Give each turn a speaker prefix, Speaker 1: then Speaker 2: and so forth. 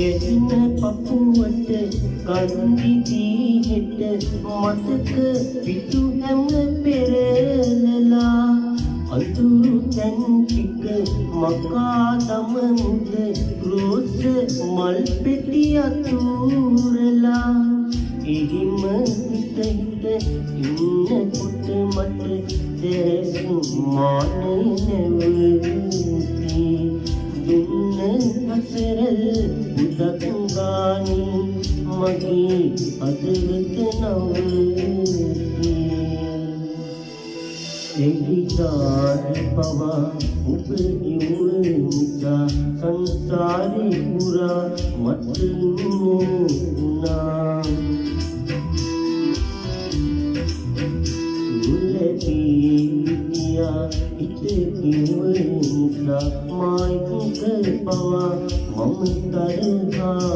Speaker 1: ගෙන්න පපුවට කන්දිදී හෙට මතක පිටු හැම පෙරලලා අතුරු තැන් ටික මකා දමමුද රෝස මල් පෙටි අතුරලා එහිම හිත ඉන්නකොට මට දැසු මාන නැවති දුන්න හසරල් උදක් ගානි මගේ අදවත නවති එහිතාර පවා ඔබ ඉවුන නිසා සංසාරේ පුරා මට නුනා මුලපියා ඉතිකිවුනා මායි කුක පවා මම තරහනා